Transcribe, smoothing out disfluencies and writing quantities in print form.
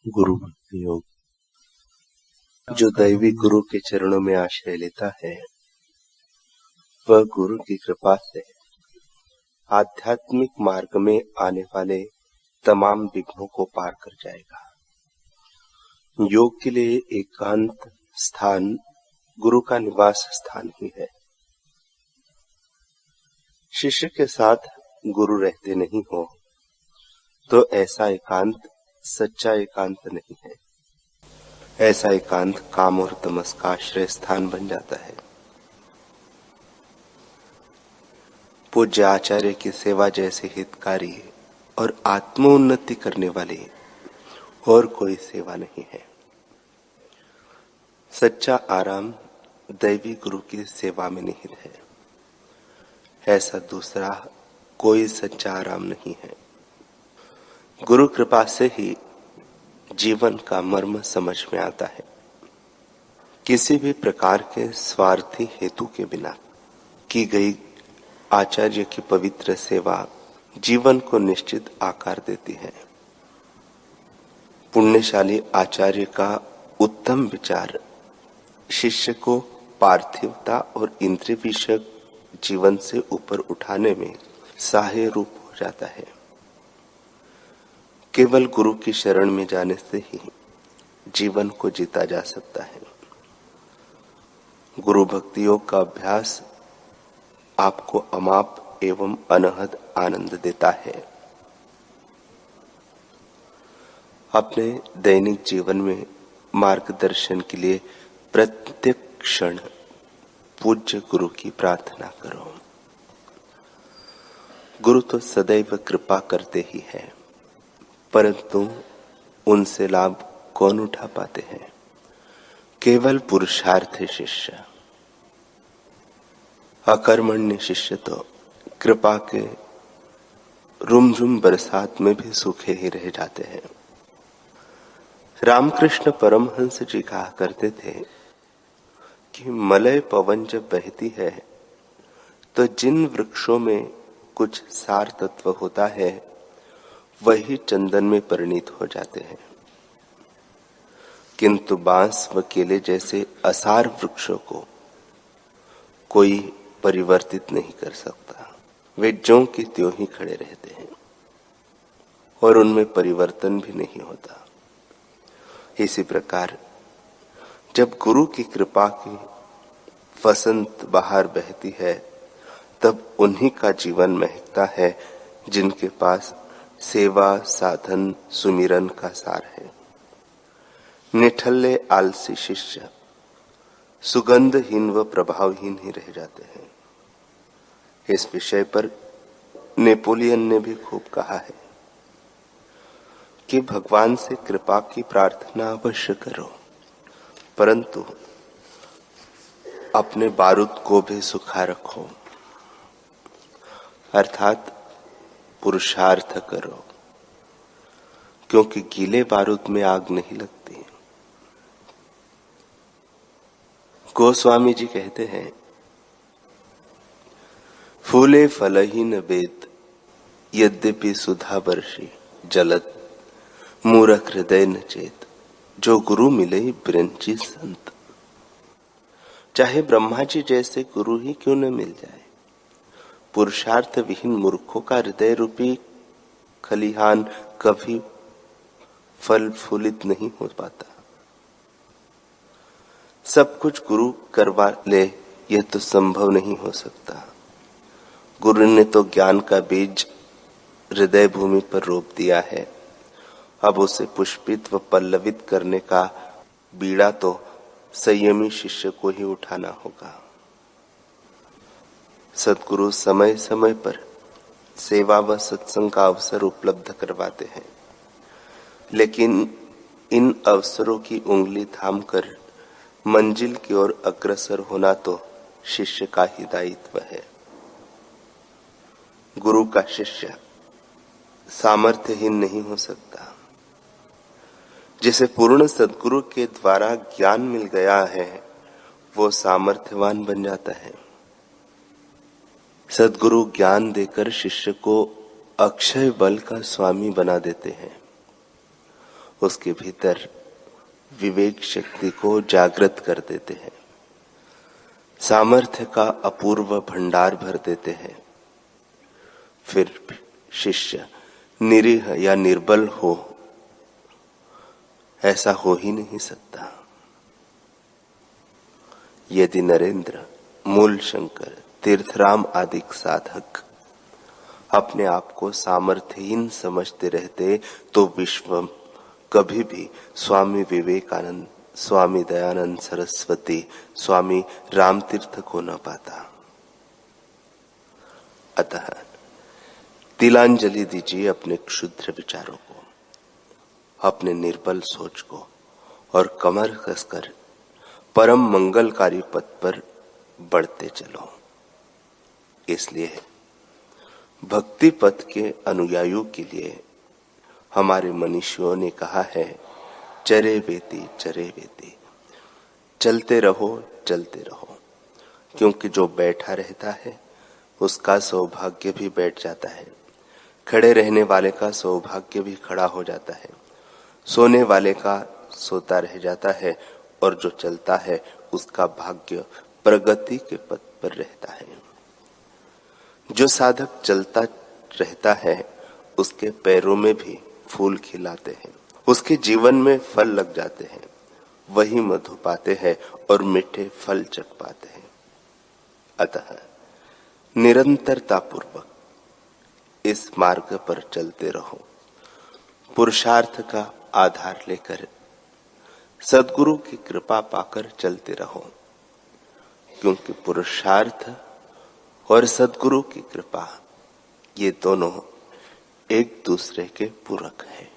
गुरु भक्ति योग। जो दैवी गुरु के चरणों में आश्रय लेता है वह गुरु की कृपा से आध्यात्मिक मार्ग में आने वाले तमाम विघ्नों को पार कर जाएगा। योग के लिए एकांत स्थान गुरु का निवास स्थान ही है। शिष्य के साथ गुरु रहते नहीं हो तो ऐसा एकांत सच्चा एकांत नहीं है। ऐसा एकांत काम और तमस का आश्रय स्थान बन जाता है। पूज्य आचार्य की सेवा जैसे हितकारी और आत्मोन्नति करने वाली और कोई सेवा नहीं है। सच्चा आराम दैवी गुरु की सेवा में निहित है। ऐसा दूसरा कोई सच्चा आराम नहीं है। गुरु कृपा से ही जीवन का मर्म समझ में आता है। किसी भी प्रकार के स्वार्थी हेतु के बिना की गई आचार्य की पवित्र सेवा जीवन को निश्चित आकार देती है। पुण्यशाली आचार्य का उत्तम विचार शिष्य को पार्थिवता और इंद्रिय विषयक जीवन से ऊपर उठाने में सहायक रूप हो जाता है। केवल गुरु की शरण में जाने से ही जीवन को जीता जा सकता है। गुरु भक्ति योग का अभ्यास आपको अमाप एवं अनहद आनंद देता है। अपने दैनिक जीवन में मार्गदर्शन के लिए प्रत्येक क्षण पूज्य गुरु की प्रार्थना करो। गुरु तो सदैव कृपा करते ही है, परंतु उनसे लाभ कौन उठा पाते हैं? केवल पुरुषार्थी शिष्य। अकर्मण्य शिष्य तो कृपा के रुमझुम बरसात में भी सूखे ही रह जाते हैं। रामकृष्ण परमहंस जी कहा करते थे कि मलय पवन जब बहती है तो जिन वृक्षों में कुछ सार तत्व होता है वही चंदन में परिणित हो जाते हैं, किंतु बांस व केले जैसे असार वृक्षों को कोई परिवर्तित नहीं कर सकता। वे ज्यों की त्यों ही खड़े रहते हैं और उनमें परिवर्तन भी नहीं होता। इसी प्रकार जब गुरु की कृपा की वसंत बहार बहती है तब उन्हीं का जीवन महकता है जिनके पास सेवा साधन सुमिरन का सार है। निठल्ले आलसी शिष्य सुगंधहीन व प्रभावहीन ही रह जाते हैं। इस विषय पर नेपोलियन ने भी खूब कहा है कि भगवान से कृपा की प्रार्थना अवश्य करो, परंतु अपने बारूद को भी सुखा रखो, अर्थात पुरुषार्थ करो, क्योंकि गीले बारूद में आग नहीं लगती। गोस्वामी जी कहते हैं, फूले फलहीन वेद यद्यपि सुधा वर्षी जलत मूरख हृदय न चेत। जो गुरु मिले ब्रंची संत। चाहे ब्रह्मा जी जैसे गुरु ही क्यों न मिल जाए, पुरुषार्थ विहीन मूर्खों का हृदय रूपी खलिहान कभी फल फूलित नहीं हो पाता। सब कुछ गुरु करवा ले यह तो संभव नहीं हो सकता। गुरु ने तो ज्ञान का बीज हृदय भूमि पर रोप दिया है, अब उसे पुष्पित व पल्लवित करने का बीड़ा तो संयमी शिष्य को ही उठाना होगा। सद्गुरु समय समय पर सेवा व सत्संग का अवसर उपलब्ध करवाते हैं, लेकिन इन अवसरों की उंगली थामकर मंजिल की ओर अग्रसर होना तो शिष्य का ही दायित्व है। गुरु का शिष्य सामर्थ्यहीन नहीं हो सकता। जिसे पूर्ण सद्गुरु के द्वारा ज्ञान मिल गया है वो सामर्थ्यवान बन जाता है। सद्गुरु ज्ञान देकर शिष्य को अक्षय बल का स्वामी बना देते हैं उसके भीतर विवेक शक्ति को जागृत कर देते हैं, सामर्थ्य का अपूर्व भंडार भर देते हैं। फिर शिष्य निरीह या निर्बल हो, ऐसा हो ही नहीं सकता। यदि नरेंद्र, मूल शंकर, तीर्थराम आदि साधक अपने आप को सामर्थ्यहीन समझते रहते तो विश्व कभी भी स्वामी विवेकानंद, स्वामी दयानंद सरस्वती, स्वामी रामतीर्थ को न पाता। अतः तिलांजलि दीजिए अपने क्षुद्र विचारों को, अपने निर्बल सोच को, और कमर कसकर परम मंगलकारी पथ पर बढ़ते चलो। इसलिए भक्ति पथ के अनुयायियों के लिए हमारे मनीषियों ने कहा है, चरे वेती चरे वेती, चलते रहो चलते रहो। क्योंकि जो बैठा रहता है उसका सौभाग्य भी बैठ जाता है, खड़े रहने वाले का सौभाग्य भी खड़ा हो जाता है, सोने वाले का सोता रह जाता है, और जो चलता है उसका भाग्य प्रगति के पथ पर रहता है। जो साधक चलता रहता है उसके पैरों में भी फूल खिलाते हैं, उसके जीवन में फल लग जाते हैं, वही मधु पाते हैं और मीठे फल चख पाते हैं। अतः निरंतरता पूर्वक इस मार्ग पर चलते रहो, पुरुषार्थ का आधार लेकर सद्गुरु की कृपा पाकर चलते रहो। क्योंकि पुरुषार्थ और सद्गुरु की कृपा, ये दोनों एक दूसरे के पूरक हैं।